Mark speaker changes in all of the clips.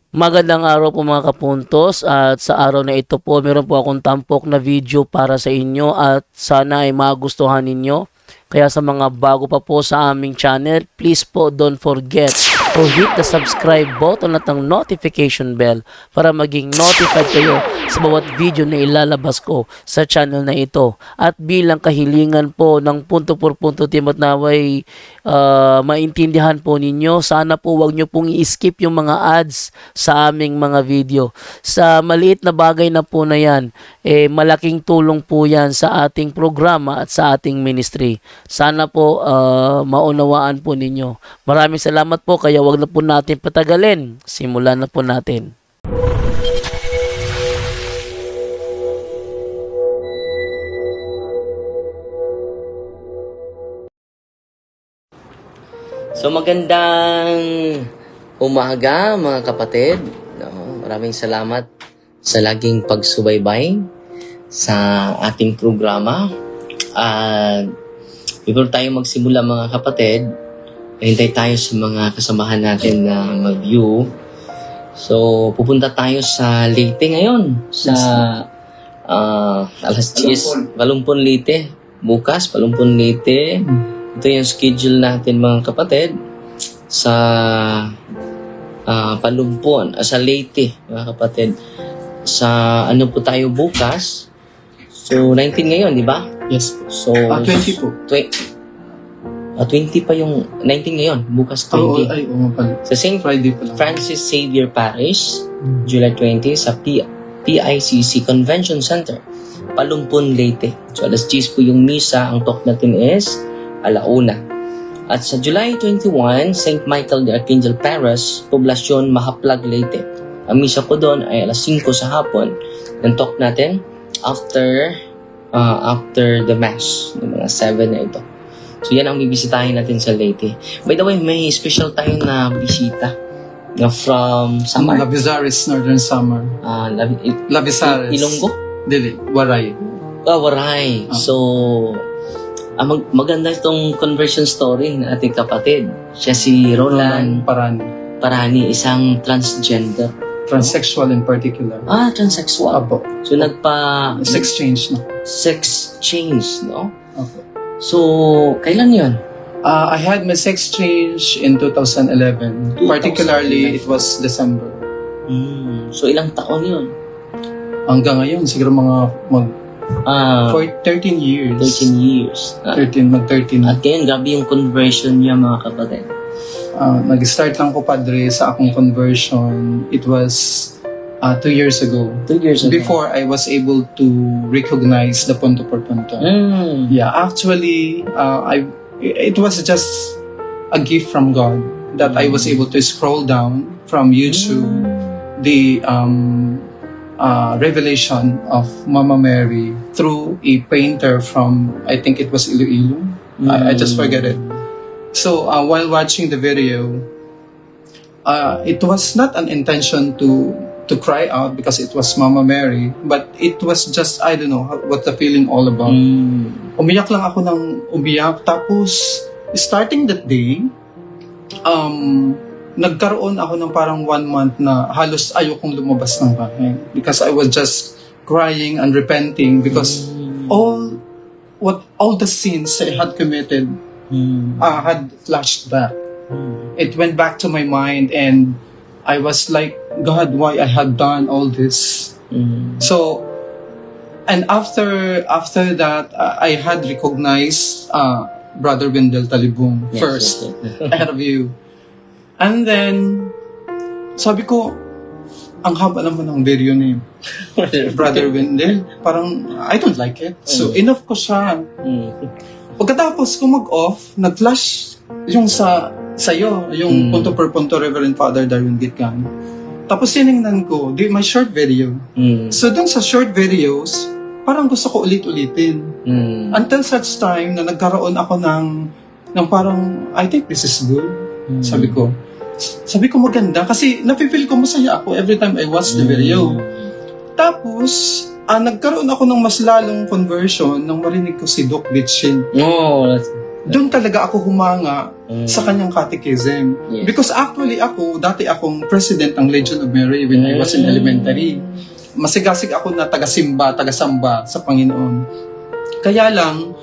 Speaker 1: Magandang araw po mga kapuntos, at sa araw na ito po meron po akong tampok na video para sa inyo at sana ay magustuhan ninyo. Kaya sa mga bago pa po sa aming channel, please po don't forget to hit the subscribe button at ang notification bell para maging notified kayo sa bawat video na ilalabas ko sa channel na ito. At bilang kahilingan po ng punto por punto team at naway maintindihan po ninyo, sana po wag nyo pong i-skip yung mga ads sa aming mga video. Sa maliit na bagay na po na yan, malaking tulong po yan sa ating programa at sa ating ministry. Sana po maunawaan po ninyo. Maraming salamat po, kaya wag na po natin patagalin. Simulan na po natin. So magandang umaga mga kapatid. Maraming salamat sa laging pagsubaybay sa ating programa. At before tayo magsimula mga kapatid, hintay tayo sa mga kasamahan natin na mag-view. So pupunta tayo sa Leyte ngayon. Sa alas 10, Balumpon Leyte. Bukas, Balumpon Leyte. Ito yung schedule natin mga kapatid sa Palumpon, sa Leyte mga kapatid. Sa ano po tayo bukas? So 19 ngayon, di ba?
Speaker 2: Yes.
Speaker 1: So
Speaker 2: 20 po.
Speaker 1: 20 pa yung 19 ngayon, bukas 20.
Speaker 2: Pala.
Speaker 1: Sa St.
Speaker 2: Friday pa lang.
Speaker 1: Francis Xavier Parish, July 20 sa PICC Convention Center, Palumpon, Leyte. So alas 10 po yung misa. Ang talk natin is alauna. At sa July 21, St. Michael the Archangel Parish, Poblasyon Mahaplag, Leyte. Ang misa ko doon ay alas 5 sa hapon. Ang talk natin after the mass, yung mga 7 na ito. So yan ang bibisitahin natin sa Leyte. By the way, may special tayo na bisita na from Samar.
Speaker 2: Lavizares, Northern Samar. Lavizares.
Speaker 1: Ilonggo?
Speaker 2: Dili, Waray.
Speaker 1: Waray. So maganda itong conversion story ng ating kapatid. Siya si Roland Parani, isang transgender.
Speaker 2: Transsexual in particular.
Speaker 1: Transsexual.
Speaker 2: Apo.
Speaker 1: So nagpa...
Speaker 2: Sex change, no?
Speaker 1: Sex change, no?
Speaker 2: Apo.
Speaker 1: So, kailan yun?
Speaker 2: I had my sex change in 2011. Particularly, it was December.
Speaker 1: So, ilang taon yun?
Speaker 2: Hanggang ngayon, siguro for 13 years.
Speaker 1: 13 years.
Speaker 2: 13.
Speaker 1: At ngayon, grabe yung conversion niya mga kapatid.
Speaker 2: Nag-start lang ko, Padre, sa akong conversion. It was 2 years ago.
Speaker 1: 2 years ago.
Speaker 2: Before I was able to recognize the punto por punto. Yeah, actually, it was just a gift from God that I was able to scroll down from YouTube the revelation of Mama Mary through a painter from, I think it was Iloilo. I just forget it. So while watching the video, it was not an intention to cry out because it was Mama Mary, but it was just, I don't know what the feeling all about. Umiyak lang ako ng umiyak. Tapos, starting that day, nagkaroon ako ng parang 1 month na halos ayokong lumabas ng bahay because I was just crying and repenting because all the sins I had committed had flashed back. It went back to my mind and I was like, God, why I had done all this? So, and after that, I had recognized Brother Wendell Talibong first ahead of you. And then, sabi ko, ang haba naman ng video ni Brother Wendell. Parang, I don't like it. So, enough ko siya. Pagkatapos ko mag-off, nag-flash yung sa'yo, yung punto per punto Reverend Father Darwin Gitgan. Tapos tinignan ko, may short video. So, dun sa short videos, parang gusto ko ulit-ulitin. Until such time na nagkaroon ako ng parang, I think this is good. Sabi ko maganda kasi nafe-feel ko masaya ako every time I watch the video. Tapos, nagkaroon ako ng mas lalong conversion nang marinig ko si Doc Bitchin. doon talaga ako humanga sa kanyang catechism.
Speaker 1: Yes.
Speaker 2: Because actually dati akong president ng Legion of Mary when I was in elementary. Masigasig ako na tagasamba sa Panginoon. Kaya lang,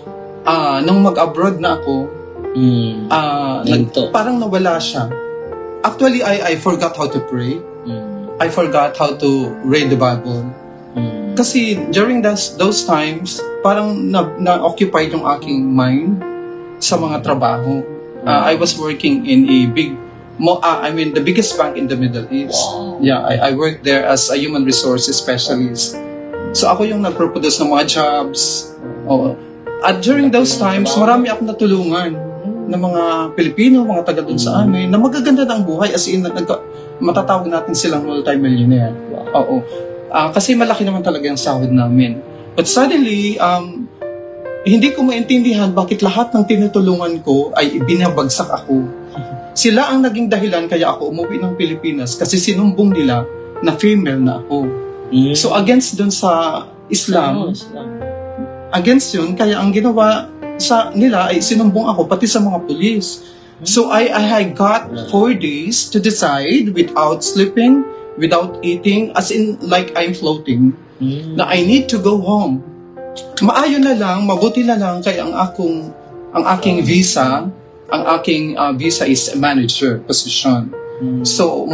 Speaker 2: nung mag-abroad na ako, parang nawala siya. Actually, I forgot how to pray. I forgot how to read the Bible. Kasi during those times, parang na-occupied yung aking mind sa mga trabaho. I was working in a the biggest bank in the Middle East.
Speaker 1: Wow.
Speaker 2: Yeah, I worked there as a human resources specialist. So ako yung nagproduce ng mga jobs. At during those times, marami akong natulungan ng mga Pilipino, mga taga doon sa amin, na magaganda ng buhay, as in, matatawag natin silang multi-millionaire. Oo. Kasi malaki naman talaga yung sahod namin. But suddenly, hindi ko maintindihan bakit lahat ng tinutulungan ko ay binabagsak ako. Sila ang naging dahilan kaya ako umuwi ng Pilipinas kasi sinumbong nila na female na ako. So against dun sa Islam, against yun, kaya ang ginawa sa nila ay sinumbong ako pati sa mga pulis. So I got 4 days to decide without sleeping, without eating, as in like I'm floating, na I need to go home. Maayo na lang, mabuti na lang kaya ang aking visa is a manager position. So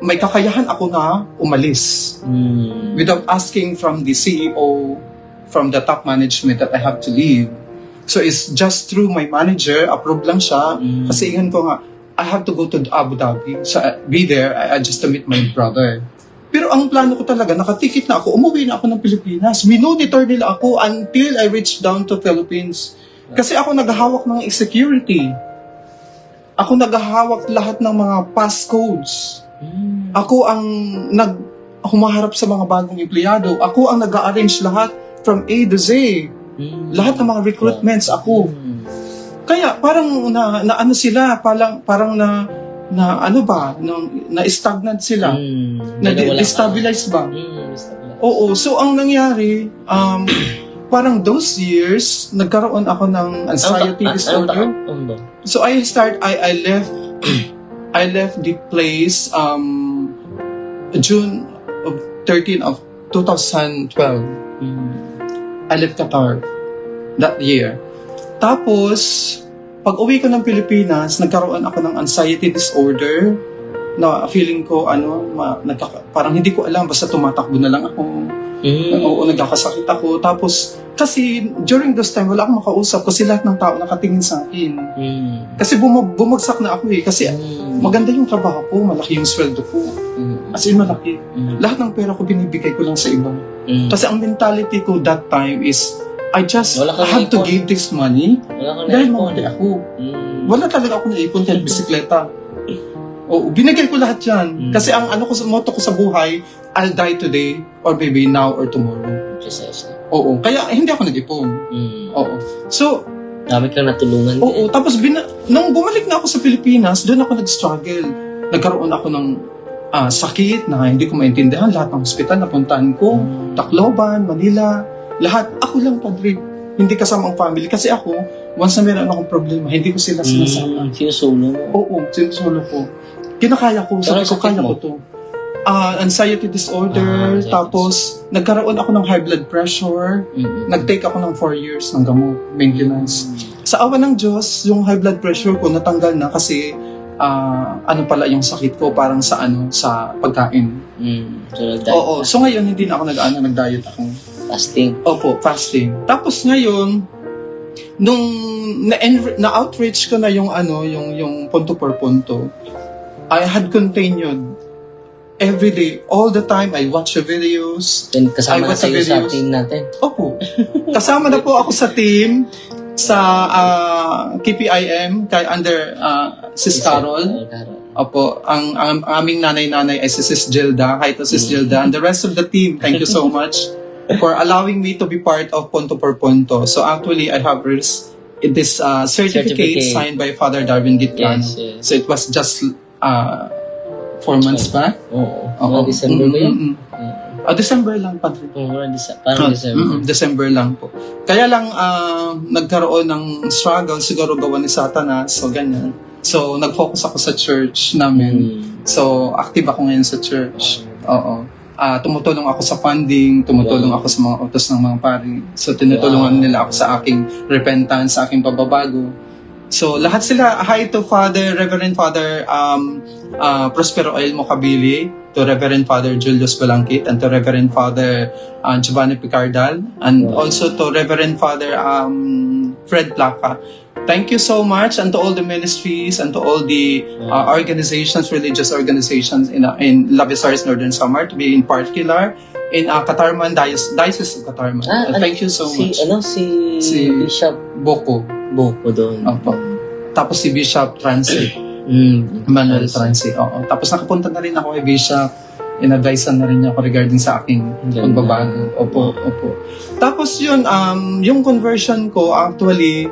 Speaker 2: may kakayahan ako na umalis without asking from the CEO, from the top management that I have to leave. So it's just through my manager, approve lang siya. Kasi iyan ko nga, I have to go to Abu Dhabi. So be there, I just to meet my brother. Pero ang plano ko talaga, nakatikit na ako, umuwi na ako ng Pilipinas. Minonitor nila ako until I reached down to Philippines. Kasi ako naghahawak ng security. Ako naghahawak lahat ng mga passcodes. Ako ang humaharap sa mga bagong empleyado. Ako ang nag-arrange lahat from A to Z. Lahat ng mga recruitments ako. Kaya parang na ano sila, parang na-stagnant sila. Na-destabilize ba? Oo. So, ang nangyari, parang those years, nagkaroon ako ng anxiety disorder. So, I left the place June of 13 of 2012. I left Qatar that year. Tapos, pag uwi ko ng Pilipinas, nagkaroon ako ng anxiety disorder na feeling ko, parang hindi ko alam, basta tumatakbo na lang ako. Oo, nagkakasakit ako. Tapos, kasi during those time, wala akong makausap kasi lahat ng tao nakatingin sa akin. Kasi bumagsak na ako eh. Kasi maganda yung trabaho ko, malaki yung sweldo ko. As in, malaki. Lahat ng pera ko binibigay ko lang sa iba. Kasi ang mentality ko that time is, I have to give this money dahil mamali ako. Wala talaga ako naipon kahit bisikleta. Oo, binigay ko lahat yan. Kasi ang motto ko sa buhay, I'll die today or maybe now or tomorrow.
Speaker 3: Precisely.
Speaker 2: Oo, kaya hindi ako nag-ipon. Oo. So,
Speaker 3: dami kang natulungan.
Speaker 2: Oo, tapos nung bumalik na ako sa Pilipinas, doon ako nag-struggle. Nagkaroon ako ng sakit na hindi ko maintindihan. Lahat ng hospital napuntahan ko, Tacloban, Manila, lahat. Ako lang, Padre. Hindi kasama ang family. Kasi ako, once na meron akong problema, hindi ko sila sinasama.
Speaker 3: Sinusolo mo?
Speaker 2: Oo, sinusolo ko. Kinakaya ko. Sabi ko, kaya ko to. Anxiety disorder, tapos nagkaroon ako ng high blood pressure. Nag-take ako ng 4 years ng gamot, maintenance. Sa awa ng Diyos, yung high blood pressure ko natanggal na kasi pala yung sakit ko parang sa pagkain.
Speaker 3: So, nag-diet.
Speaker 2: Oo, so ngayon hindi na ako nag-diet ako.
Speaker 3: Fasting.
Speaker 2: Opo, fasting. Tapos ngayon, nung na-outreach ko na yung punto per punto, I had continued every day, all the time. I watch the videos.
Speaker 3: Then kasama na kayo sa team natin.
Speaker 2: Opo. Kasama na po ako sa team sa KPIM under Sis Carol. Opo, ang aming nanay-nanay ay si Sis Gilda. Hi to Sis Gilda. And the rest of the team, thank you so much for allowing me to be part of Punto per Punto. So actually, I have this certificate signed by Father Darwin Gitcano.
Speaker 3: Yes.
Speaker 2: So it was just 4 months back.
Speaker 3: Oo. December ba yun?
Speaker 2: December lang, Padre.
Speaker 3: Parang December.
Speaker 2: December lang po. Kaya lang nagkaroon ng struggle siguro gawa ni Satanas, so ganyan. So nag-focus ako sa church namin. So active ako ngayon sa church. Oo. Tumutulong ako sa funding, tumutulong ako sa mga utos ng mga pari. So tinutulungan nila ako sa aking repentance, sa aking pagbabago. So lahat sila, hi to Father, Reverend Father Prospero Oil Mocabili, to Reverend Father Julius Balangkit, and to Reverend Father Giovanni Picardal, and also to Reverend Father Fred Placa. Thank you so much, and to all the ministries and to all the organizations, religious organizations in Labisaris Northern Samar, to be in particular in Catarman, Diocese of Catarman. Thank you so much.
Speaker 3: Si Bishop
Speaker 2: Boko.
Speaker 3: doon.
Speaker 2: Opo. Tapos si Bishop Transit. Manuel Transit. Oo. Tapos nakapunta na rin ako kay Bishop. In-advisean na rin niya ako regarding sa aking pagbabago. Opo. Tapos yun, yung conversion ko actually,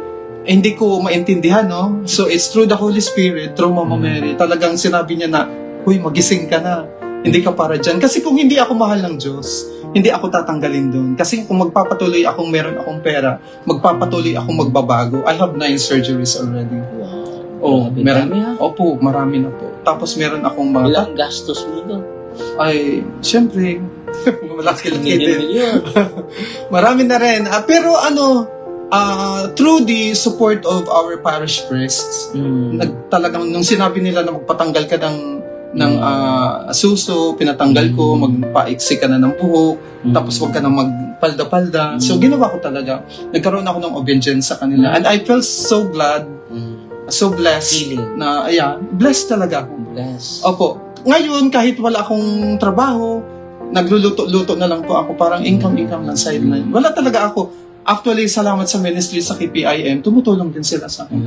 Speaker 2: hindi ko maintindihan, no? So it's through the Holy Spirit, through Mama Mary. Talagang sinabi niya na, huy, magising ka na. Hindi ka para dyan. Kasi kung hindi ako mahal ng Diyos, hindi ako tatanggalin doon. Kasi kung magpapatuloy akong meron akong pera, magpapatuloy akong magbabago. I have 9 surgeries already.
Speaker 3: Wow.
Speaker 2: Meron. Opo, marami na po. Tapos meron akong mga...
Speaker 3: Ilang gastos mo doon?
Speaker 2: Ay, syempre, malaki-laki din.
Speaker 3: Million.
Speaker 2: Marami na rin. Pero through the support of our parish priests, talagang nung sinabi nila na magpatanggal ka ng suso, pinatanggal ko, magpaiksi ka na ng buhok, tapos wag ka na magpalda-palda. So ginawa ko talaga. Nagkaroon ako ng obedience sa kanila. And I felt so glad, so blessed na, blessed talaga ako.
Speaker 3: Blessed.
Speaker 2: Opo. Ngayon, kahit wala akong trabaho, nagluluto-luto na lang po ako, parang income lang, sideline. Wala talaga ako. Actually, salamat sa ministry sa KPIM, tumutulong din sila sa akin.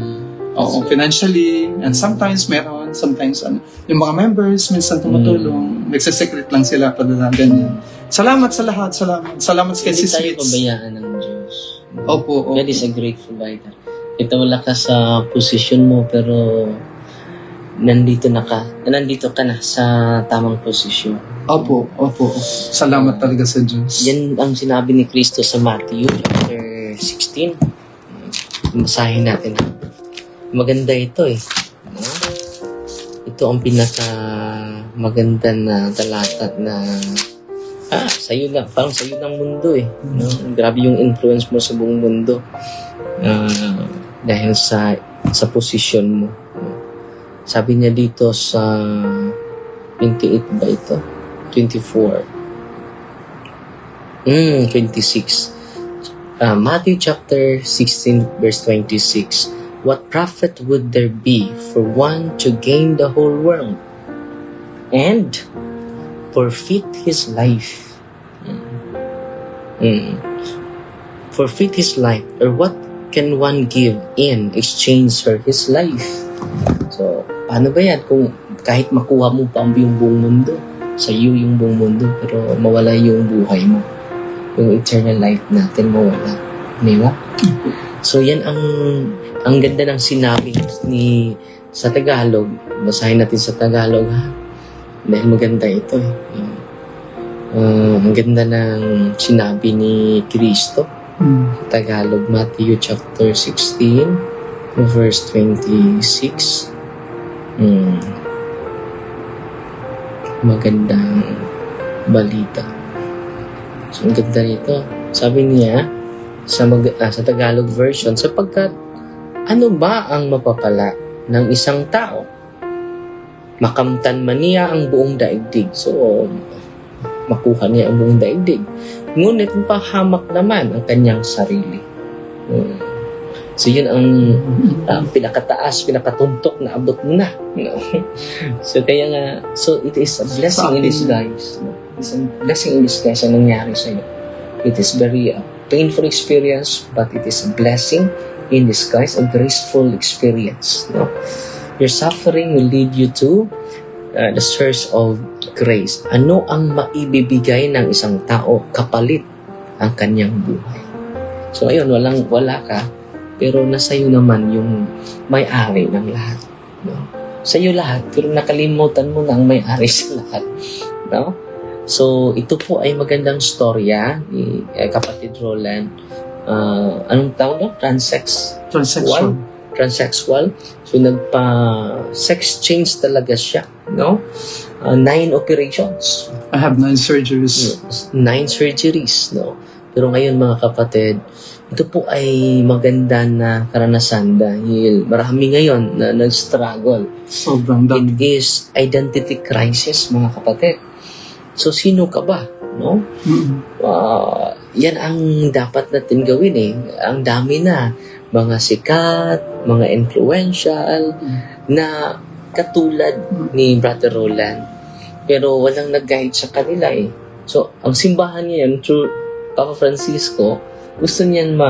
Speaker 2: Oo, financially, and sometimes meron, sometimes yung mga members, minsan tumutulong, nagsasecret lang sila, padala, ganyan. Salamat sa lahat, salamat sa kay
Speaker 3: Hindi
Speaker 2: Sis
Speaker 3: tayo
Speaker 2: Mitz.
Speaker 3: pabayaan ng Diyos.
Speaker 2: Opo.
Speaker 3: God is a great provider. Ito wala ka sa posisyon mo, pero nandito ka na sa tamang posisyon.
Speaker 2: Opo. Salamat talaga sa Diyos.
Speaker 3: Yan ang sinabi ni Kristo sa Matthew chapter 16. Basahin natin. Maganda ito eh. Ito ang pinaka maganda na talata na sa'yo lang. Parang sa'yo ng mundo eh. No? Grabe yung influence mo sa buong mundo. Dahil sa posisyon mo. Sabi niya dito sa 28 ba ito? 24. 26. Matthew chapter 16 verse 26. What profit would there be for one to gain the whole world and forfeit his life? Forfeit his life, or what can one give in exchange for his life? So, paano ba yan kung kahit makuha mo pa yung buong mundo, sa iyo yung buong mundo, pero mawala yung buhay mo, yung eternal life natin mawala, di ba? So yan ang ganda ng sinabi sa Tagalog. Basahin natin sa Tagalog, ha, dahil maganda ito eh. Ang ganda ng sinabi ni Kristo. Tagalog, Matthew chapter 16 verse 26. Magandang balita. So, ang ganda nito. Sabi niya sa Tagalog version, sapagkat ano ba ang mapapala ng isang tao? Makamtan man niya ang buong daigdig. So, makuha niya ang buong daigdig. Ngunit pahamak naman ang kanyang sarili. So, yun ang pinakataas, pinakatuntok na abot mo na. So, kaya nga, so it is a blessing in disguise. It's a blessing in disguise ang nangyari sa'yo. It is very painful experience, but it is a blessing in disguise, a graceful experience. No? Your suffering will lead you to the source of grace. Ano ang maibibigay ng isang tao kapalit ang kanyang buhay? So, ayun, wala ka, pero nasa iyo naman yung may-ari ng lahat. No? Sa iyo lahat, pero nakalimutan mo na ang may-ari sa lahat. No? So, ito po ay magandang storya ni kapatid Roland. Anong tawag doon?
Speaker 2: Transsexual.
Speaker 3: Transsexual. So, nagpa-sex change talaga siya. No? 9 operations.
Speaker 2: I have 9 surgeries.
Speaker 3: 9 surgeries. No? Pero ngayon mga kapatid, ito po ay maganda na karanasan dahil marami ngayon na nag-struggle.
Speaker 2: Sobrang
Speaker 3: It
Speaker 2: dami.
Speaker 3: is identity crisis mga kapatid. So, sino ka ba? No? Yan ang dapat natin gawin eh. Ang dami na mga sikat, mga influential na katulad ni Brother Roland. Pero walang nag-guide sa kanila eh. So, ang simbahan ngayon through Papa Francisco, gusto niyan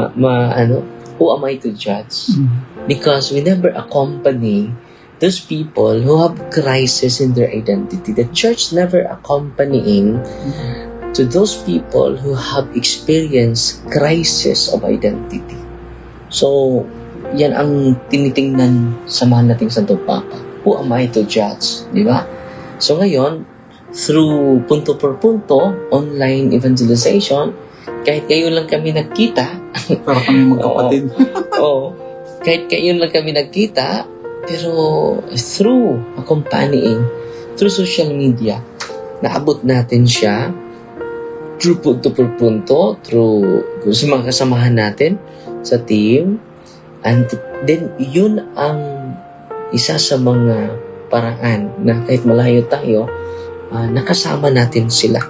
Speaker 3: who am I to judge? Because we never accompany those people who have crisis in their identity. The church never accompanying to those people who have experienced crisis of identity. So, yan ang tinitingnan samahan nating Santo Papa. Who am I to judge? Di ba? So ngayon, through punto per punto, online evangelization, kahit kayo lang kami nagkita,
Speaker 2: Para kami magkapatid.
Speaker 3: kahit kayo lang kami nagkita, pero through accompanying, through social media, naabot natin siya through punto per punto, through sa mga kasamahan natin sa team, and then yun ang isa sa mga paraan na kahit malayo tayo, nakasama natin sila.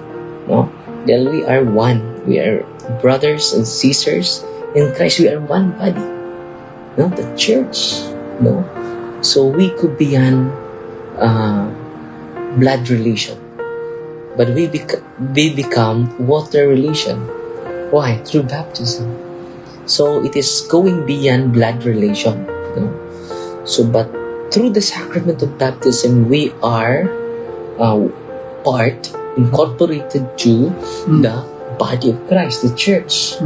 Speaker 3: No? Dahil we are one. We are brothers and sisters in Christ. We are one body. No? The church. No? So we could be an blood relation. But we become water relation. Why? Through baptism. So it is going beyond blood relation. No? So but through the sacrament of baptism, we are incorporated to the body of Christ, the church.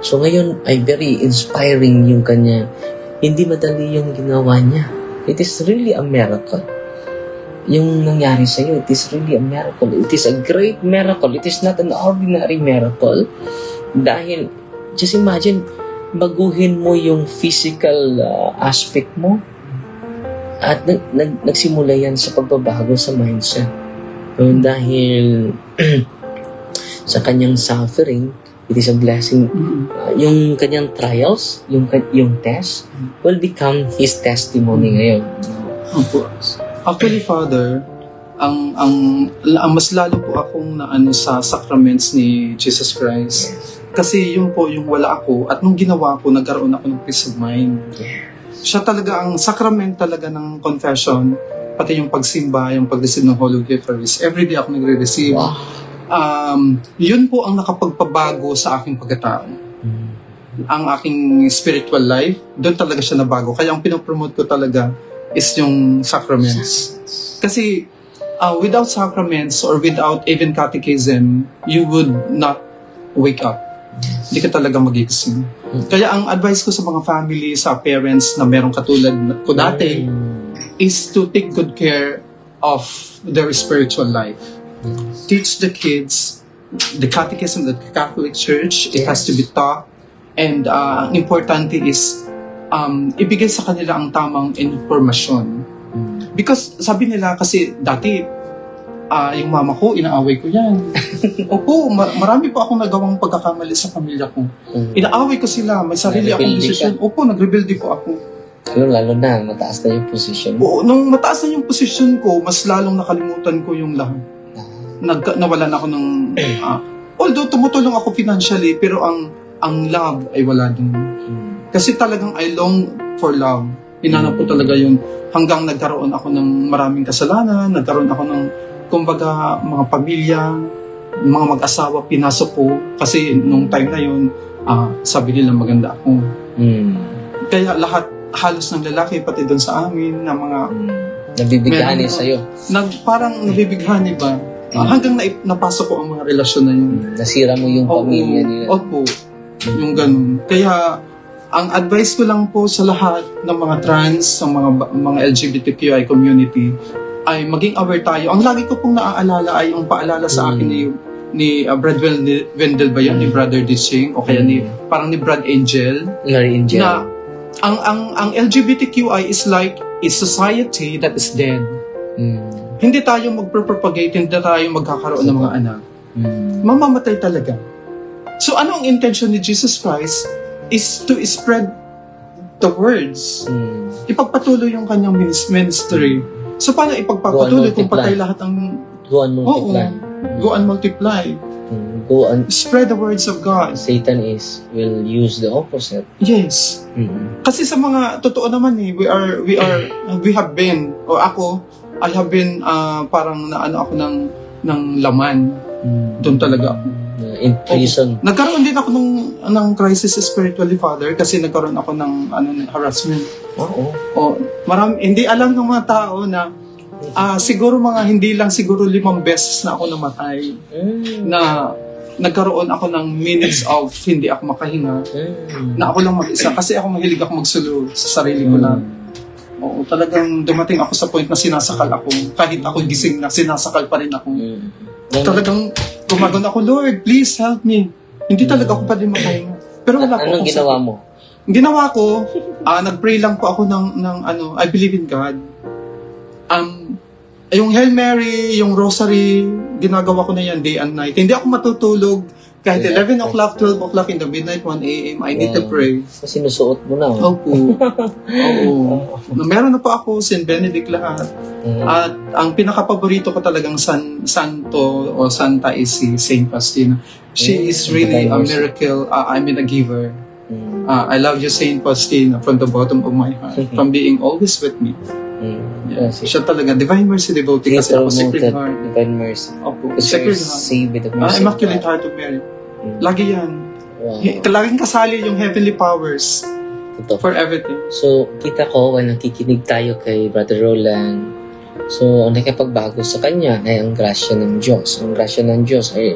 Speaker 3: So ngayon ay very inspiring yung kanya. Hindi madali yung ginawa niya. It is really a miracle. Yung nangyari sa iyo, it is really a miracle. It is a great miracle. It is not an ordinary miracle. Dahil, just imagine, baguhin mo yung physical aspect mo. At nagsimula yan sa pagbabago sa mindset. Dahil sa kanyang suffering, it is a blessing. Yung kanyang trials, yung test, will become his testimony ngayon.
Speaker 2: Actually, Father, ang mas lalo po akong naano sa sacraments ni Jesus Christ. Kasi yun po yung wala ako at nung ginawa ko, nagkaroon ako ng peace of mind. Siya talaga ang sacrament talaga ng confession, pati yung pagsimba, yung pag-receive ng Holy Eucharist. Every day ako nagre-receive.
Speaker 3: Wow.
Speaker 2: Yun po ang nakapagpabago sa aking pagkatao. Ang aking spiritual life, doon talaga siya nabago. Kaya ang pinopromote ko talaga is yung sacraments. Kasi without sacraments or without even catechism, you would not wake up. Hindi ka talaga magigising. Kaya ang advice ko sa mga family, sa parents na merong katulad ko dati, is to take good care of their spiritual life. Teach the kids the catechism of the Catholic Church. It has to be taught. And ang importante is ibigay sa kanila ang tamang informasyon. Because sabi nila kasi dati yung mama ko, inaaway ko yan. Opo, marami pa akong nagawang pagkakamali sa pamilya ko. Inaaway ko sila, may sarili akong desisyon. Opo, nagrebelde po ako.
Speaker 3: Lalo na, mataas na yung position.
Speaker 2: Oo, nung mataas na yung posisyon ko, mas lalong nakalimutan ko yung lahat. Nawalan ako ng... although tumutulong ako financially, pero ang love ay wala din. Kasi talagang I long for love. Hinanap ko talaga yun. Hanggang nagkaroon ako ng maraming kasalanan, nagkaroon ako ng, kumbaga, mga pamilya, mga mag-asawa, pinasok ko. Kasi nung time na yun, sabi nila maganda ako. Kaya halos ng lalaki, pati doon sa amin, na mga...
Speaker 3: Nabibighani sa'yo.
Speaker 2: Parang nabibighani ba? Hanggang napasok ko ang mga relasyon na yun.
Speaker 3: Nasira mo yung pamilya nila.
Speaker 2: Opo. Yung ganun. Kaya, ang advice ko lang po sa lahat ng mga trans, ng mga LGBTQI community, ay maging aware tayo. Ang lagi ko pong naaalala ay yung paalala sa akin ni Brad Wendell ba yun? Ni Brother Dishing o kaya parang ni Brad Angel
Speaker 3: Mary Angel.
Speaker 2: na ang LGBTQI is like a society that is dead. Hindi tayo magpropagate, hindi tayo magkakaroon ng mga anak. Mamamatay talaga. So ano ang intention ni Jesus Christ is to spread the words. Ipagpatuloy yung kanyang ministry. So paano ipagpapatuloy kung patay lahat ang...
Speaker 3: Go and multiply.
Speaker 2: Go and multiply.
Speaker 3: Go and...
Speaker 2: Spread the words of God.
Speaker 3: Satan will use the opposite.
Speaker 2: Yes. Kasi sa mga totoo naman we have been, o ako, I have been parang naano ako ng laman. Doon talaga ako.
Speaker 3: In prison.
Speaker 2: Nagkaroon din ako ng crisis spiritually, Father, kasi nagkaroon ako ng harassment. Marami, hindi alam ng mga tao na siguro hindi lang siguro 5 beses na ako namatay. Na nagkaroon ako ng minutes of hindi ako makahinga. Na ako lang mag-isa kasi ako mahilig ako magsulo sa sarili ko lang. Oo, talagang dumating ako sa point na sinasakal ako. Kahit ako gising na, sinasakal pa rin ako. Talagang gumagon ako, Lord, please help me. Hindi talaga ako pa din makahinga. Pero wala
Speaker 3: Anong ginawa mo?
Speaker 2: Ang ginawa ko, nag-pray lang po ako ng I believe in God. Yung Hail Mary, yung Rosary, ginagawa ko na yan day and night. Hindi ako matutulog. Kahit 11 o'clock, 12 o'clock in the midnight, 1 a.m., I need to pray.
Speaker 3: Sinusuot mo na.
Speaker 2: Opo. Oo. Meron na po ako, St. Benedict lahat. At ang pinaka-paborito ko talagang santo o santa is si St. Faustina. She is really a miracle. I mean, a giver. I love you, St. Faustina, from the bottom of my heart. From being always with me. Yes. Siya talaga, Divine Mercy devotee kasi ako, Sacred Heart.
Speaker 3: Divine Mercy.
Speaker 2: Opo,
Speaker 3: Because
Speaker 2: Sacred
Speaker 3: you're
Speaker 2: Heart.
Speaker 3: saved with the mercy.
Speaker 2: Immaculate Heart of Mary. Lagi yan.
Speaker 3: Wow.
Speaker 2: Laging kasali yung heavenly powers
Speaker 3: Totoo.
Speaker 2: for everything.
Speaker 3: So, kita ko, when nakikinig tayo kay Brother Roland, so, ang nakipagbago sa kanya ay ang grasya ng Diyos. Ang grasya ng Diyos ay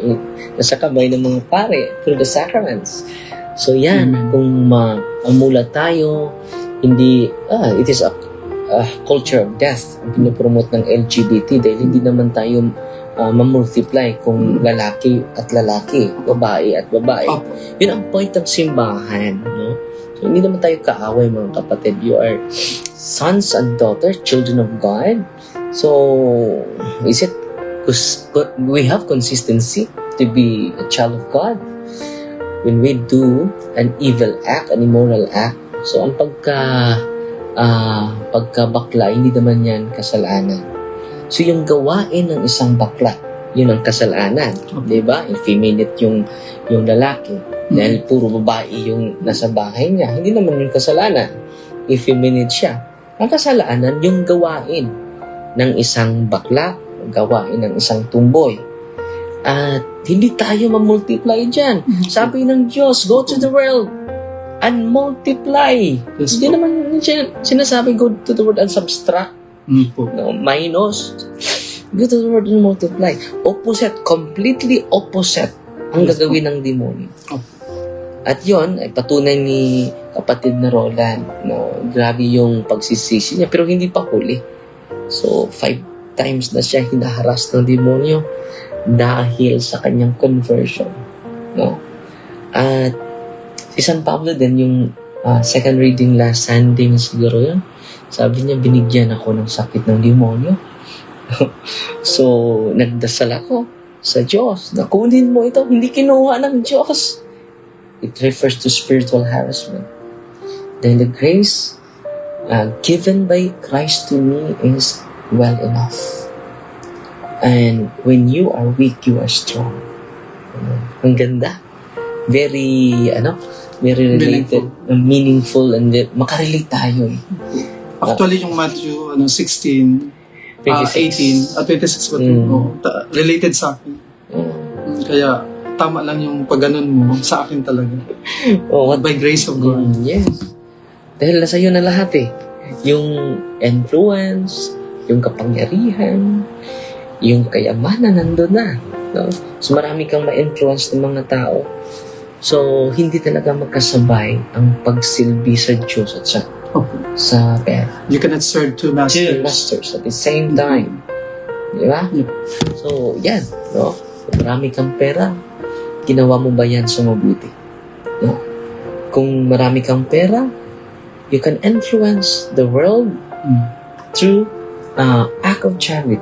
Speaker 3: nasa kamay ng mga pare through the sacraments. So, yan.
Speaker 2: Amen.
Speaker 3: Kung mamula tayo, hindi, it is a culture of death ang pinopromote ng LGBT dahil hindi naman tayo mamultiply kung lalaki at lalaki, babae at babae. Yun ang point ng simbahan, no? So, hindi naman tayo kaaway, mga kapatid. You are sons and daughters, children of God. So, is it, we have consistency to be a child of God when we do an evil act, an immoral act. So, ang pagkabakla, hindi naman yan kasalanan. So, yung gawain ng isang bakla, yun ang kasalanan. Diba? Effeminate yung lalaki. Dahil puro babae yung nasa bahay niya. Hindi naman yung kasalanan. Effeminate siya. Ang kasalanan, yung gawain ng isang bakla, gawain ng isang tumboy. At hindi tayo mamultiply dyan. Sabi ng Diyos, go to the world and multiply.
Speaker 2: Yes,
Speaker 3: Hindi naman sinasabi go to the world and subtract. No, minus. Go to the world and multiply. Opposite, completely opposite ang gagawin ng demonyo. At yon ay patunay ni kapatid na Roland. No, grabe yung pagsisisi niya pero hindi pa huli. So, 5 times na siya hinaharas ng demonyo dahil sa kanyang conversion. No? At si San Pablo din, yung second reading last Sunday na siguro yun, sabi niya, binigyan ako ng sakit ng demonyo. So, nagdasal ako sa Diyos na kunin mo ito. Hindi kinuha ng Diyos. It refers to spiritual harassment. Then the grace given by Christ to me is well enough. And when you are weak, you are strong. Ang ganda. Very related, meaningful, and makarelate tayo eh.
Speaker 2: Actually, yung Matthew 16, 18, 26 related sa akin. Kaya, tama lang yung pag-ganon mo sa akin talaga. By grace of God.
Speaker 3: Yes. Dahil nasa iyo na lahat eh. Yung influence, yung kapangyarihan, yung kayamanan nandun na. No? So marami kang ma-influence ng mga tao. So, hindi talaga magkasabay ang pagsilbi sa Diyos at sa
Speaker 2: Opo.
Speaker 3: sa pera.
Speaker 2: You cannot serve two masters.
Speaker 3: Two masters at the same time. Di ba?
Speaker 2: Yep.
Speaker 3: So, yan. No? Kung marami kang pera, ginawa mo ba yan sa mabuti? No? Kung marami kang pera, you can influence the world through act of charity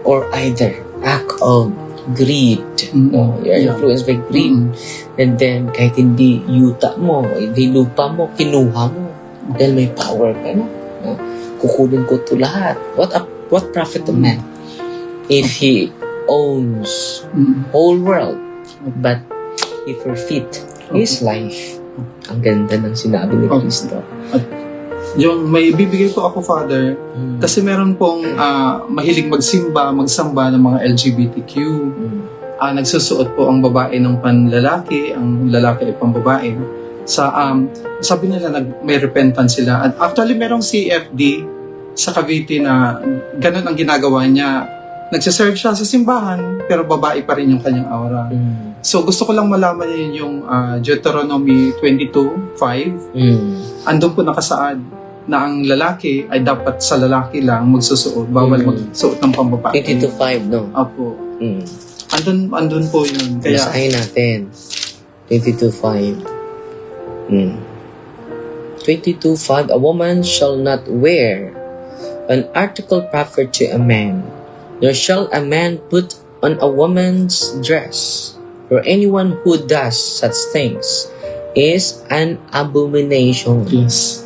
Speaker 3: or either act of greed. No? You're influenced by greed. And then, kahit hindi yuta mo, hindi lupa mo, kinuha mo. Dahil may power ka na. No? Kukunin ko ito lahat. What profit of man if he owns whole world but he forfeit his life? Ang ganda ng sinabi ni Cristo.
Speaker 2: Yung may bibigay ko ako, Father, kasi meron pong mahilig magsamba ng mga LGBTQ. Nagsusuot po ang babae ng panlalaki, ang lalaki ay pambabae. Sabi nila may repentance sila. At actually, merong CFD sa Cavite na ganun ang ginagawa niya. Nagsiserve siya sa simbahan, pero babae pa rin yung kanyang aura. So, gusto ko lang malaman yun yung Deuteronomy 22:5. Andun po nakasaad na ang lalaki ay dapat sa lalaki lang magsusuot. Bawal magsuot ng pambabae.
Speaker 3: 22:5, no?
Speaker 2: Apo. Andun po yun. Kaya,
Speaker 3: Basahin natin. 22:5. 22:5, a woman shall not wear an article proper to a man, nor shall a man put on a woman's dress, for anyone who does such things is an abomination
Speaker 2: yes.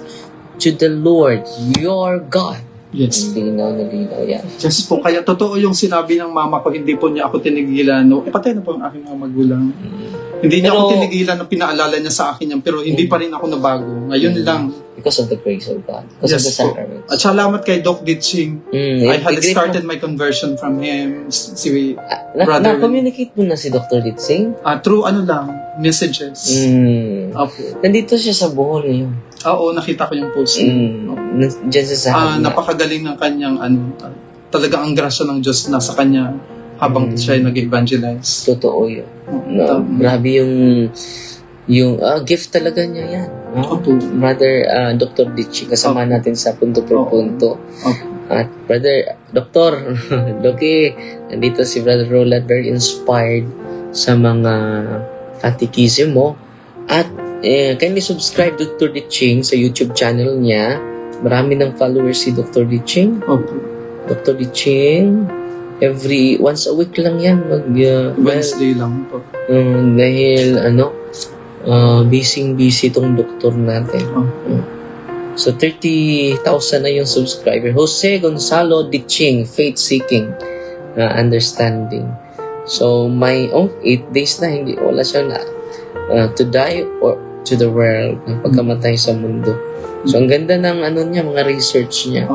Speaker 3: to the Lord your God.
Speaker 2: Yes.
Speaker 3: Linaw na linaw yan.
Speaker 2: Yes po. Kaya totoo yung sinabi ng mama ko, hindi po niya ako tinigilan. No? Patay na po ang aking mga magulang. Hindi niya ako tinigilan na pinaalala niya sa akin yan, pero hindi pa rin ako nabago. Ngayon lang.
Speaker 3: Because of the grace of God. Because of the
Speaker 2: po.
Speaker 3: sacraments.
Speaker 2: At salamat kay Doc Ditching. I had started my conversion from him. Brother.
Speaker 3: Na-communicate mo na si Dr. Ditsing?
Speaker 2: Through messages. Apo.
Speaker 3: Nandito siya sa Bohol ngayon.
Speaker 2: Oo, nakita ko yung post.
Speaker 3: Diyan sa sahag niya.
Speaker 2: Napakagaling ng kanyang talaga ang grasya ng Diyos nasa kanya habang siya ay nag-evangelize.
Speaker 3: Totoo yun. No, grabe yung gift talaga niya yan. No? Brother Dr. Ditching, kasama natin sa punto per punto. At Brother Dr. Doki, nandito si Brother Roland, very inspired sa mga catechism mo. At kindly subscribe Dr. Ditching sa YouTube channel niya. Marami ng followers si Dr. Ditching. Dr. Ditching, once a week lang yan.
Speaker 2: Wednesday lang po.
Speaker 3: Dahil busy tong doktor natin. So 30,000 na yung subscriber. Jose Gonzalo Ditching, Faith Seeking, Understanding. So 8 days na wala siya na to die or to the world, ng pagkamatay sa mundo. So ang ganda ng niya, mga research niya.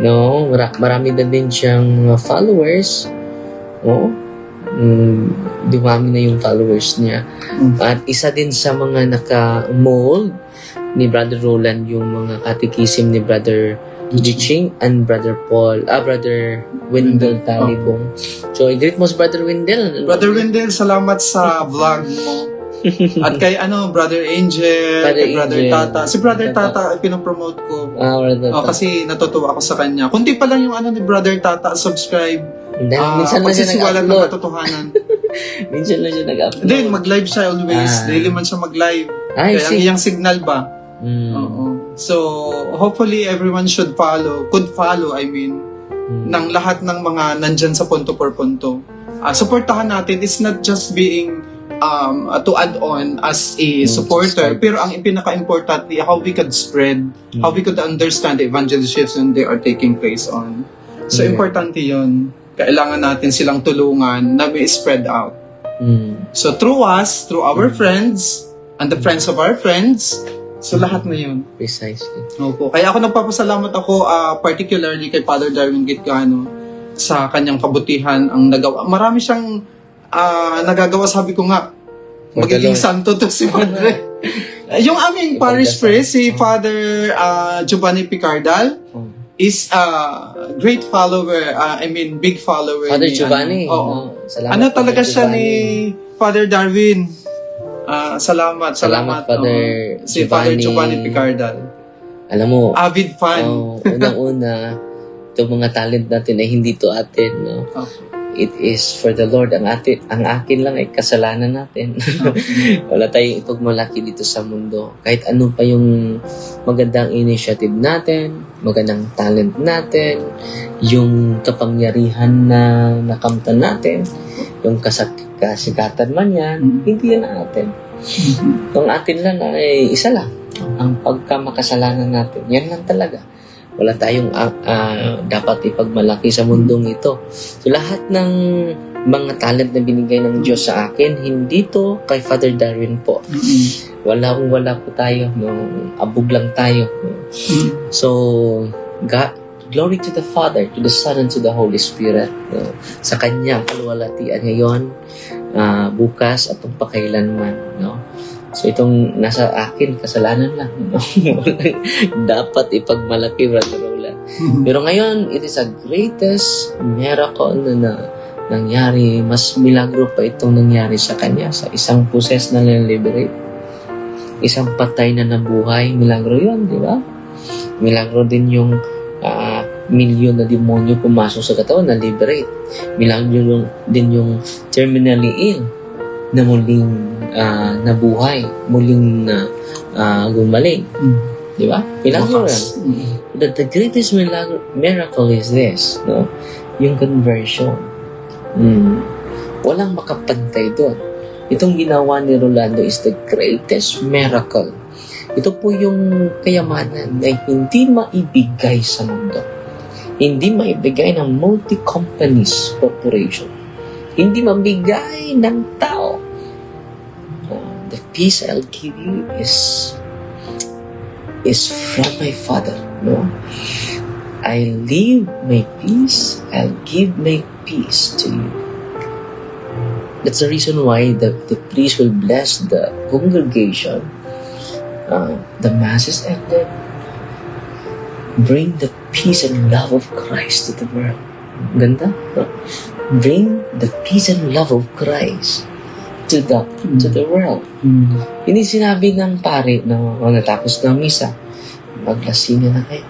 Speaker 3: No, marami na din siyang followers. Dumami na yung followers niya. At isa din sa mga naka-mold ni Brother Roland yung mga catechism ni Brother Ditching and Brother Wendell Talibong. So, i-greet mo si Brother Wendell.
Speaker 2: Brother Wendell, salamat sa vlog mo. At kay Brother Angel, Brother Tata. Si Brother Tata, pinopromote ko. Kasi natutuwa ako sa kanya. Kundi pa lang yung ni Brother Tata, subscribe.
Speaker 3: Minsan lang siya
Speaker 2: Pagsisiwalat ng
Speaker 3: nag-upload.
Speaker 2: katotohanan.
Speaker 3: Minsan lang siya nag-upload.
Speaker 2: Then, mag-live siya always. Daily man siya mag-live.
Speaker 3: Ay,
Speaker 2: Kaya ang iyang signal ba?
Speaker 3: Mm.
Speaker 2: So, hopefully everyone could follow, ng lahat ng mga nandyan sa punto per punto. Suportahan natin. It's not just being to add on as a supporter, pero ang pinaka-importantly, how we could spread, how we could understand the evangelization they are taking place on. So, importante yun. Kailangan natin silang tulungan na may spread out. So, through us, through our friends, and the friends of our friends, so lahat na yun.
Speaker 3: Precisely.
Speaker 2: Opo. Kaya ako nagpapasalamat ako particularly kay Father Darwin Gitgano sa kanyang kabutihan ang nagawa. Marami siyang nagagawa, sabi ko nga, magiging santo to si Padre. Yung aming parish priest, si Father Giovanni Picardal, is a great follower, big follower.
Speaker 3: Father
Speaker 2: ni,
Speaker 3: Giovanni. Salamat,
Speaker 2: talaga
Speaker 3: Father
Speaker 2: siya
Speaker 3: Giovanni.
Speaker 2: ni Father Darwin. Salamat,
Speaker 3: Father
Speaker 2: Si Father
Speaker 3: Giovanni.
Speaker 2: Giovanni Picardal.
Speaker 3: Alam mo,
Speaker 2: Avid fan.
Speaker 3: unang-una, itong mga talent natin ay hindi to atin, no?
Speaker 2: Okay.
Speaker 3: It is for the Lord. Ang akin lang ay kasalanan natin. Wala tayong ipagmalaki dito sa mundo. Kahit ano pa yung magandang initiative natin, magandang talent natin, yung kapangyarihan na nakamtan natin, yung kasikatan man yan, hindi yan atin. Ang atin lang ay isa lang. Ang pagkamakasalanan natin. Yan lang talaga. Wala tayong dapat ipagmalaki sa mundong ito. So, lahat ng mga talent na binigay ng Diyos sa akin, hindi to kay Father Darwin po. Wala po tayo. No? Abog lang tayo. No? So, God, glory to the Father, to the Son, and to the Holy Spirit. No? Sa Kanya, kalwalatian ngayon, bukas, at pagpakailanman. No? So, itong nasa akin, kasalanan lang. No? Dapat ipagmalaki, Brother Roland. Pero ngayon, it is a greatest miracle na nangyari. Mas milagro pa itong nangyari sa kanya. Sa isang possessed na liberate. Isang patay na nabuhay. Milagro yun, di ba? Milagro din yung milyon na demonyo pumasok sa katawan na liberate. Milagro din yung terminally ill na muling nabuhay, muling gumaling. Di ba? Milagro yan. The greatest miracle is this, no? Yung conversion. Walang makapantay doon. Itong ginawa ni Rolando is the greatest miracle. Ito po yung kayamanan na hindi maibigay sa mundo. Hindi maibigay ng multi-companies corporation. Hindi mabigay ng tao. The peace I'll give you is from my Father. No? I leave my peace. I'll give my peace to you. That's the reason why the priest will bless the congregation. The mass is ended. Bring the peace and love of Christ to the world. Ganda? No? Bring the peace and love of Christ to the world. Hindi sinabi ng pare na natapos na misa, maglasingan na kayo.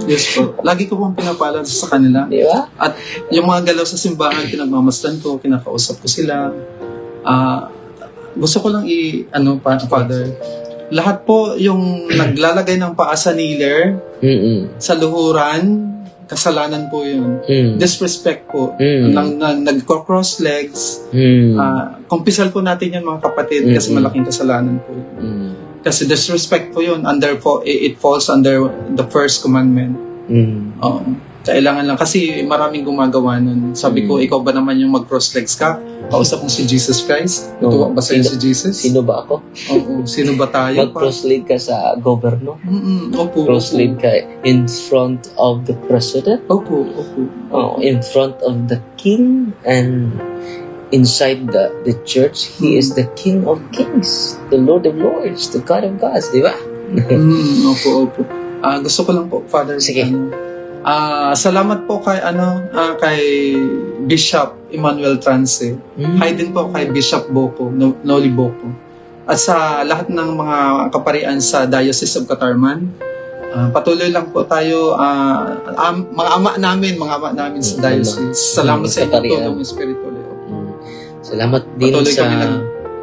Speaker 2: Yes po. Lagi ko pong pinapaalala sa kanila.
Speaker 3: Di ba?
Speaker 2: At yung mga galaw sa simbahan, pinagmamasdan ko, kinakausap ko sila. Gusto ko lang Father, lahat po yung naglalagay ng paa sa kneeler, sa luhuran, kasalanan po yun. Disrespect po. Nagko-cross legs. Kumpisal po natin yan mga kapatid kasi malaking kasalanan po yun. Kasi disrespect po yun. It falls under the first commandment. Kailangan lang. Kasi maraming gumagawa nun. Sabi ko, ikaw ba naman yung mag-cross legs ka? Kausap mo si Jesus Christ? Natuwa ba sa'yo si Jesus?
Speaker 3: Sino ba ako?
Speaker 2: Oo. Sino ba tayo?
Speaker 3: Mag-cross leg ka sa gobyerno?
Speaker 2: Opo.
Speaker 3: Cross leg ka in front of the president?
Speaker 2: Opo.
Speaker 3: In front of the king, and inside the church, he is the King of Kings, the Lord of Lords, the God of Gods, di ba?
Speaker 2: Opo. Gusto ko lang po, Father.
Speaker 3: Sige.
Speaker 2: Salamat po kay Bishop Emmanuel Trance. Hi din po kay Bishop Boko, Noli Boko. At sa lahat ng mga kaparian sa Diocese of Catarman, patuloy lang po tayo, mga ama namin sa Diocese. Salamat sa inyong tulong espiritual.
Speaker 3: Salamat din
Speaker 2: patuloy
Speaker 3: sa
Speaker 2: kami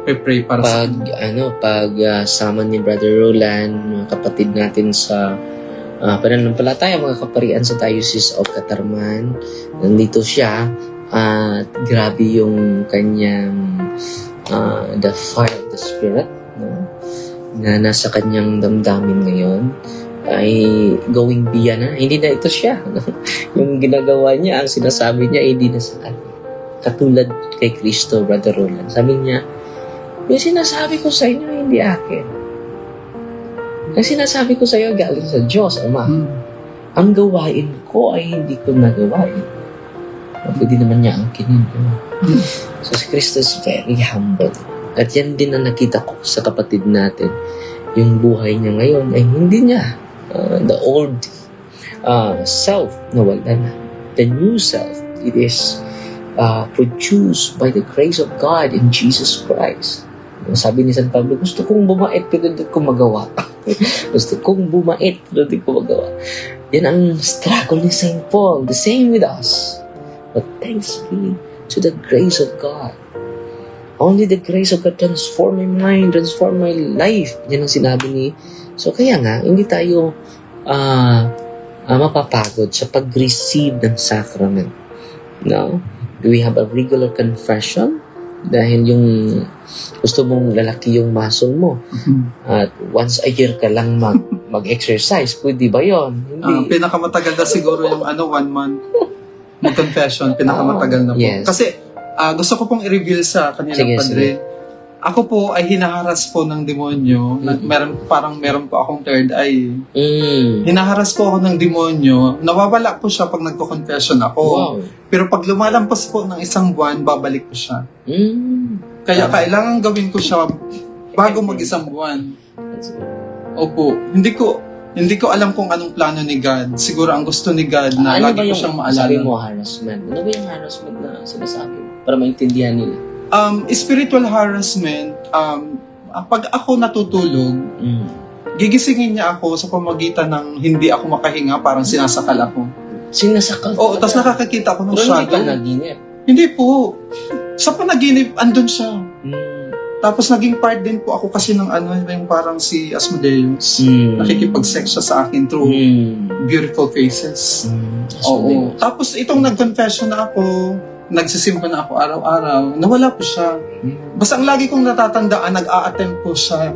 Speaker 2: nag-pray para
Speaker 3: sama ni Brother Roland, mga kapatid natin sa pananampalataya, mga kaparian sa Diocese of Catarman. Nandito siya at grabe yung kanyang the fire of the Spirit, no? Na nasa kanyang damdamin ngayon ay going beyond na. Hindi na ito siya. No? Yung ginagawa niya, ang sinasabi niya, hindi na sa kanya. Katulad kay Kristo, Brother Roland. Sabi niya, yung sinasabi ko sa inyo, hindi akin. Ang sinasabi ko sa iyo, galing sa Diyos, Ama. Ang gawain ko ay hindi ko nagawain. Pwede naman niya ang kinin. So, si Kristo is very humble. At yan din ang nakita ko sa kapatid natin. Yung buhay niya ngayon ay hindi niya the old self na wala na. The new self, it is produced by the grace of God in Jesus Christ. Sabi ni San Pablo, gusto kong bumait pero hindi ko magawa. Gusto kong bumait pero hindi ko magawa. Yan ang struggle ni St. Paul. The same with us. But thanks be to the grace of God. Only the grace of God transform my mind, transform my life. Yan ang sinabi ni. So kaya nga, hindi tayo mapapagod sa pag-receive ng sacrament. No? Do we have a regular confession? Dahil yung gusto mong lalaki yung muscle mo. At once a year ka lang mag-exercise. Pwede ba yun? Hindi.
Speaker 2: Pinakamatagal na siguro yung 1 month mag-confession. Pinakamatagal na po.
Speaker 3: Yes.
Speaker 2: Kasi gusto ko pong i-reveal sa kanilang
Speaker 3: Sige,
Speaker 2: padre.
Speaker 3: sige.
Speaker 2: Ako po ay hinaharas po ng demonyo. Meron po akong third eye. Hinaharas po ako ng demonyo. Nawawala po siya pag nagko-confession ako.
Speaker 3: Wow.
Speaker 2: Pero pag lumalampas po ng 1 buwan, babalik po siya. Kaya kailangan gawin ko siya bago mag-1 buwan. Opo. Hindi ko alam kung anong plano ni God. Siguro ang gusto ni God na
Speaker 3: Ano ba
Speaker 2: lagi ko
Speaker 3: yung
Speaker 2: siyang maalala.
Speaker 3: sabi mo harassment? Ano ba yung harassment na sinasabi mo? Para maintindihan nila.
Speaker 2: Spiritual harassment, pag ako natutulog, gigisingin niya ako sa pamagitan ng hindi ako makahinga, parang sinasakal ako.
Speaker 3: Sinasakal?
Speaker 2: Oo, tapos nakakakita ako ng
Speaker 3: Pero hindi ka
Speaker 2: shadow.
Speaker 3: naginip.
Speaker 2: Hindi po. Sa panaginip, andun siya. Tapos naging part din po ako kasi ng yung parang si Asmodeus. Nakikipag-sex siya sa akin through beautiful faces. Oo. Tapos itong nag-confession na ako, nagsisimba na ako araw-araw, nawala po siya. Basta ang lagi kong natatandaan, nag-a-attempt po siya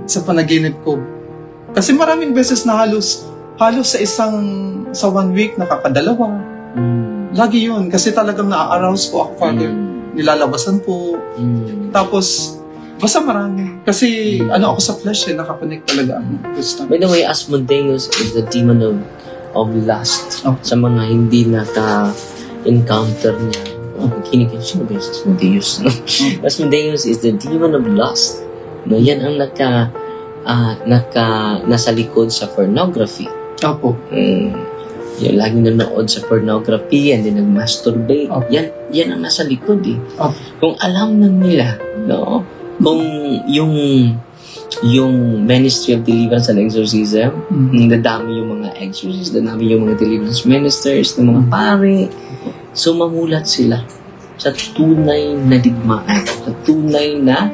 Speaker 2: sa panaginip ko. Kasi maraming beses na halos sa 1 week, nakakadalawa. Lagi yun. Kasi talagang na-arouse po ako, Father. Nilalabasan po. Tapos, basta marami. Kasi ako sa flesh nakakonect talaga ako.
Speaker 3: By the way, Asmodeus is the demon of lust.
Speaker 2: Oh.
Speaker 3: Sa mga hindi encounter niya. Kinikin siya ba yung Asmodeus? No? Asmodeus is the demon of lust. No, yan ang nasa likod sa pornography.
Speaker 2: Opo.
Speaker 3: Yung laging nanood sa pornography and then nag-masturbate.
Speaker 2: Okay.
Speaker 3: Yan ang nasa likod eh.
Speaker 2: Okay.
Speaker 3: Kung alam na nila, no? Kung yung Ministry of Deliverance and Exorcism, nadami yung mga exorcists, nadami yung mga deliverance ministers, ng mga pare. So, mamulat sila sa tunay na digmaan, sa tunay na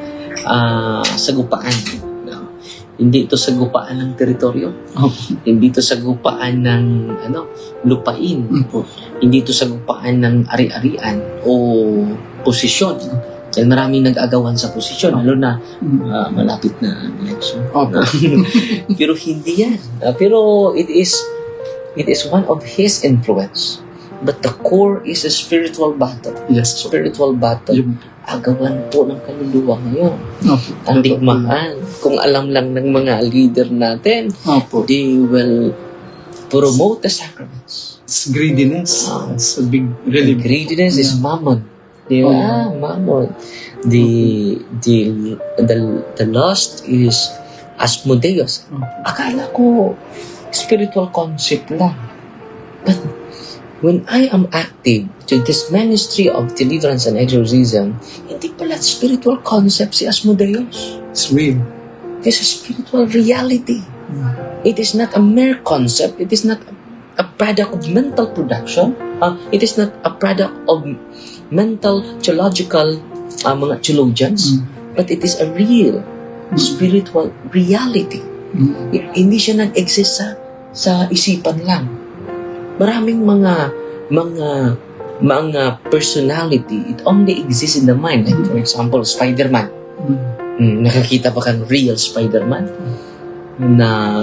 Speaker 3: sagupaan. No? Hindi ito sagupaan ng teritoryo. Hindi ito sagupaan ng lupain. Hindi ito sagupaan ng ari-arian o posisyon. Dahil maraming nag-agawan sa posisyon, lalo na malapit na election. Pero hindi yan. Pero it is one of his influence. But the core is a spiritual battle.
Speaker 2: Yes.
Speaker 3: Spiritual battle. Agawan po ng kaluluwa ngayon. Ang digmaan. Kung alam lang ng mga leader natin, they will promote the sacraments.
Speaker 2: It's greediness. It's a big, really
Speaker 3: Greediness is mammon. Di ba? Mammon. The lust is Asmodeus. Akala ko spiritual concept lang. But when I am active to this ministry of deliverance and exorcism, hindi pala spiritual concept si Asmodeus.
Speaker 2: It's real.
Speaker 3: It is a spiritual reality. It is not a mere concept. It is not a product of mental production. It is not a product of mental, theological, mga theologians. But it is a real spiritual reality. Hindi siya nag-exist sa isipan lang. Maraming mga personality, it only exists in the mind. Like for example, Spider-Man. Nakakita pa kang real Spider-Man na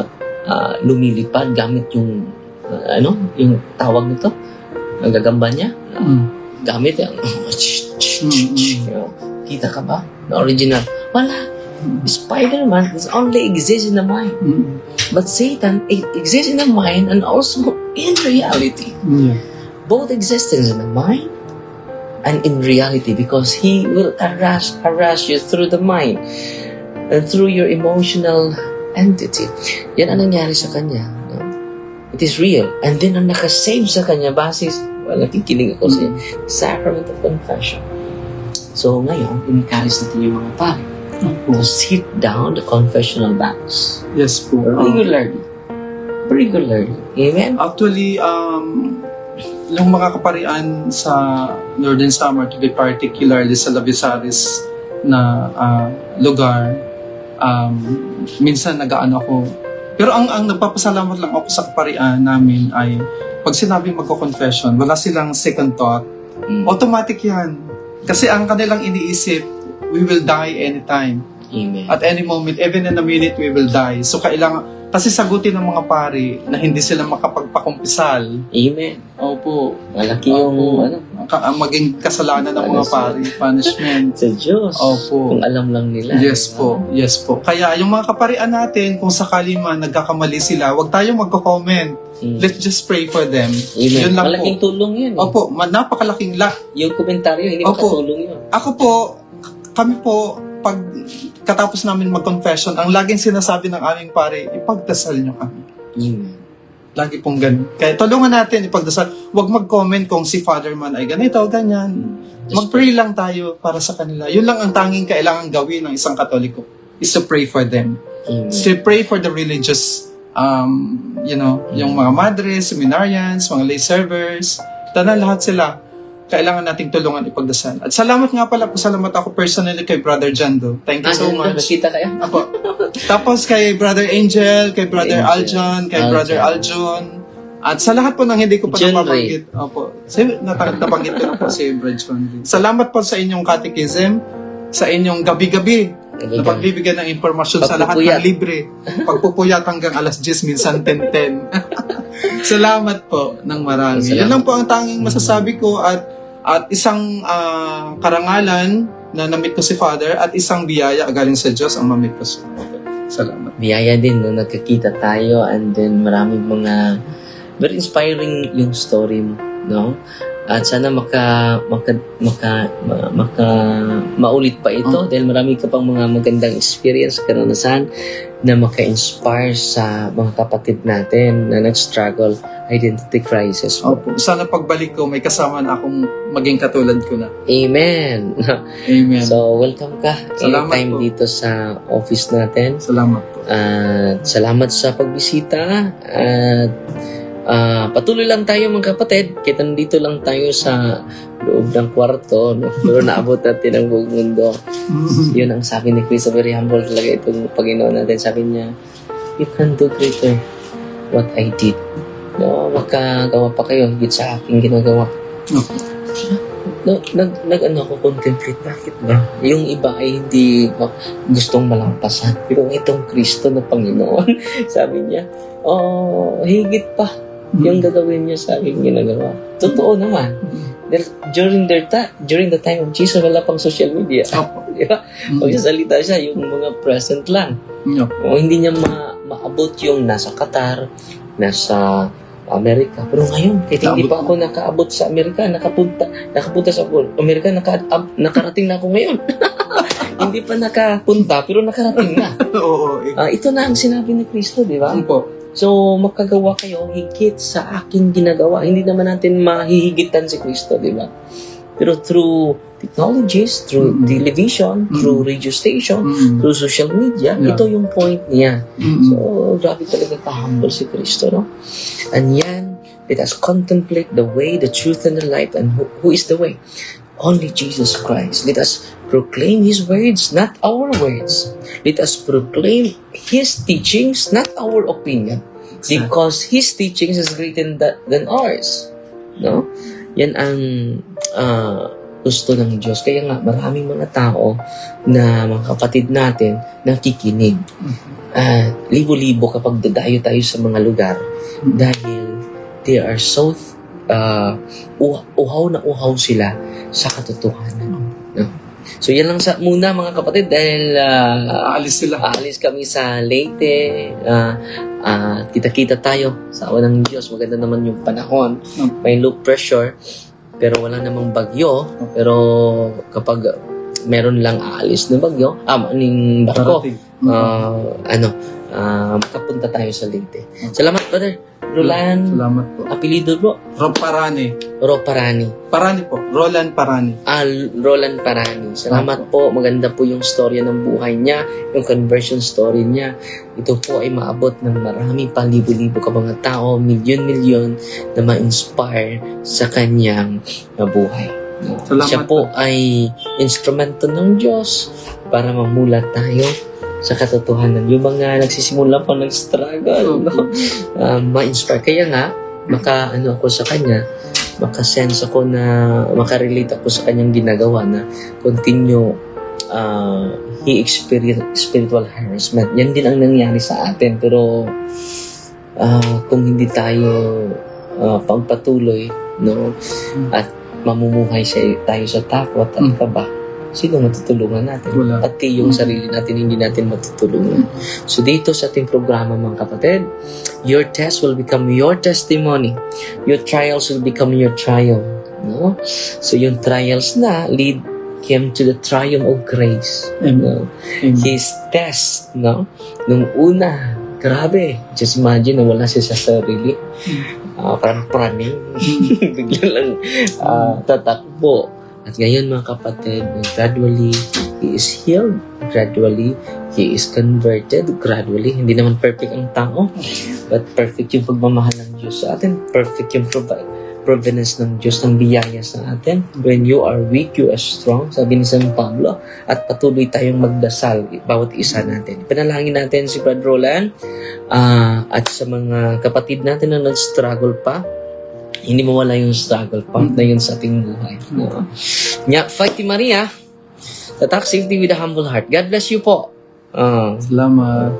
Speaker 3: lumilipad gamit yung yung tawag nito, ang gagamba niya, gamit yung kita ka ba? The original. Wala. Spider-Man is only exists in the mind. But Satan exists in the mind and also in reality. Both existence in the mind and in reality, because he will harass you through the mind and through your emotional entity. Yan ang nangyari sa kanya. No? It is real. And then ang nakasave sa kanya basis, nakikinig ako sa sacrament of confession. So ngayon, inikalis natin yung mga pare. to sit down the confessional box
Speaker 2: Yes po.
Speaker 3: regularly. Regularly. Amen?
Speaker 2: Actually, yung mga kaparian sa Northern Samar, to be particularly sa Labisaris na lugar, minsan nag-aano ako. Pero ang nagpapasalamat lang ako sa kaparian namin ay pag sinabing magko-confession, wala silang second thought. Automatic yan. Kasi ang kanilang iniisip, we will die anytime.
Speaker 3: Amen.
Speaker 2: At any moment, even in a minute, we will die. So kailangan, kasi sagutin ng mga pari na hindi sila makapagpakumpisal.
Speaker 3: Amen.
Speaker 2: Opo.
Speaker 3: Malaki yung
Speaker 2: Maging kasalanan ng mga pari, punishment.
Speaker 3: sa Diyos.
Speaker 2: Opo.
Speaker 3: Kung alam lang nila.
Speaker 2: Yes po, yes po. Kaya yung mga kaparian natin, kung sakali man nagkakamali sila, wag tayong magko-comment. Let's just pray for them.
Speaker 3: Amen.
Speaker 2: Yun lang
Speaker 3: Malaking
Speaker 2: po.
Speaker 3: tulong yun.
Speaker 2: Opo, napakalaking
Speaker 3: Yung komentaryo, hindi
Speaker 2: Opo.
Speaker 3: makatulong yun.
Speaker 2: Ako po, kami po, pag katapos namin mag-confession, ang laging sinasabi ng aming pare, ipagdasal nyo kami.
Speaker 3: Amen.
Speaker 2: Lagi pong ganun. Kaya tulungan natin ipagdasal. Huwag mag-comment kung si Father man ay ganito, ganyan. Mag-pray lang tayo para sa kanila. Yun lang ang tanging kailangan gawin ng isang Katoliko, is to pray for them.
Speaker 3: Amen.
Speaker 2: To pray for the religious, yung mga madres, seminarians, mga lay servers, lahat sila. Kailangan nating tulungan ipagdasal. At salamat nga pala, pasalamat ako personally kay Brother Jando. Thank you so much.
Speaker 3: Nakita kayo?
Speaker 2: Apo. Tapos kay Brother Angel, kay Brother
Speaker 3: Angel.
Speaker 2: Aljon, kay Brother Aljon. At sa lahat po ng hindi ko pa
Speaker 3: John
Speaker 2: napabanggit. Opo. Nabanggit ko na po si Brother John Ray. Salamat po sa inyong catechism, sa inyong gabi-gabi na pagbibigyan ng impormasyon sa lahat ng libre. Pagpupuyat hanggang alas 10, minsan 10:10. Salamat po ng marami. Yan lang po ang tanging masasabi ko at isang karangalan na namit ko si Father at isang biyaya galing sa Diyos ang mamit ko si Father. Salamat.
Speaker 3: Biyaya din no, nagkakita tayo and then maraming mga very inspiring yung story mo, no? At sana maulit pa ito dahil marami ka pang mga magandang experience, karanasan na maka-inspire sa mga kapatid natin na nag-struggle identity crisis.
Speaker 2: Opo. Sana pagbalik ko, may kasama na akong maging katulad ko na.
Speaker 3: Amen.
Speaker 2: Amen.
Speaker 3: So, welcome ka
Speaker 2: Salamat
Speaker 3: anytime
Speaker 2: po.
Speaker 3: dito sa office natin.
Speaker 2: Salamat po.
Speaker 3: At salamat sa pagbisita. At patuloy lang tayo mga kapatid. Kita nandito lang tayo sa loob ng kwarto. No? Pero naabot natin ang buong mundo. Yun ang sabi ni Chris. Very humble talaga itong Panginoon natin. Sabi niya, you can do greater what I did. No, makagawa pa kayo higit sa aking ginagawa. Nag-ano ako, contemplate, bakit ba? Yung iba ay hindi gustong malampasan. Pero itong Kristo na Panginoon, sabi niya, higit pa yung gagawin niya sa aking ginagawa. Totoo naman. During the time of Jesus, wala pang social media. Di ba? Pagsasalita siya, yung mga present lang. O hindi niya maabot yung nasa Qatar, nasa Amerika. Pero ngayon, kahit hindi pa ako nakaabot sa Amerika, nakapunta sa Amerika, nakarating na ako ngayon. Hindi pa nakapunta, pero nakarating na.
Speaker 2: Oo.
Speaker 3: Ito na ang sinabi ni Kristo, di ba?
Speaker 2: Po.
Speaker 3: So, makagawa kayo higit sa aking ginagawa. Hindi naman natin mahihigitan si Kristo, di ba? Pero through technologies, through television, through radio station, through social media, ito yung point niya. So, grabe talaga ka-humble si Kristo, no? And yan, let us contemplate the way, the truth, and the life, and who is the way? Only Jesus Christ. Let us proclaim His words, not our words. Let us proclaim His teachings, not our opinion. Because His teachings is greater than ours. No? Yan ang gusto ng Diyos. Kaya nga, maraming mga tao na mga kapatid natin nakikinig. Libo-libo kapag dadayo tayo sa mga lugar dahil they are so uhaw na uhaw sila sa katotohanan. No? So yan lang muna mga kapatid dahil aalis kami sa Leyte. Kita-kita tayo sa awa ng Diyos. Maganda naman yung panahon. May low pressure pero wala namang bagyo. Pero kapag meron lang aalis na bagyo, maning barko, makapunta tayo sa Leyte. Salamat, brother. Roland,
Speaker 2: Salamat po.
Speaker 3: apelido mo?
Speaker 2: Parani.
Speaker 3: Parani.
Speaker 2: Parani po. Roland Parani.
Speaker 3: Roland Parani. Salamat po. Maganda po yung storya ng buhay niya, yung conversion story niya. Ito po ay maabot ng maraming palibo-libo ka mga tao, milyon-milyon na ma-inspire sa kanyang buhay. No?
Speaker 2: Salamat
Speaker 3: Siya po ay instrumento ng Diyos para mamulat tayo sa katotohanan. Yung mga nagsisimula pa nag-struggle, no? Ma-inspire. Kaya nga, maka-ano ako sa kanya, maka-sense ako na, maka-relate ako sa kanyang ginagawa na continue he experienced spiritual harassment. Yan din ang nangyari sa atin. Pero kung hindi tayo pagpatuloy, no, at mamumuhay tayo sa takot at kaba, sino matutulungan natin?
Speaker 2: Wala.
Speaker 3: Pati yung sarili natin, hindi natin matutulungan. So dito sa ating programa, mga kapatid, your test will become your testimony. Your trials will become your triumph. No? So yung trials na lead him to the triumph of grace.
Speaker 2: Amen.
Speaker 3: No?
Speaker 2: Amen.
Speaker 3: His test, no? Nung una, grabe. Just imagine na wala siya sa sarili. Parang praning. Bigla lang tatakbo. At ngayon, mga kapatid, gradually, he is healed. Gradually, he is converted. Gradually, hindi naman perfect ang tao. But perfect yung pagmamahal ng Diyos sa atin. Perfect yung providence ng Diyos, ng biyaya sa atin. When you are weak, you are strong. Sabi ni San Pablo. At patuloy tayong magdasal, bawat isa natin. Panalangin natin si Brad Roland at sa mga kapatid natin na nag-struggle pa. Hindi mawala yung struggle pa na yun sa ating buhay. Nya, Fighty Maria, tatak safety with a humble heart. God bless you po.
Speaker 2: Salamat.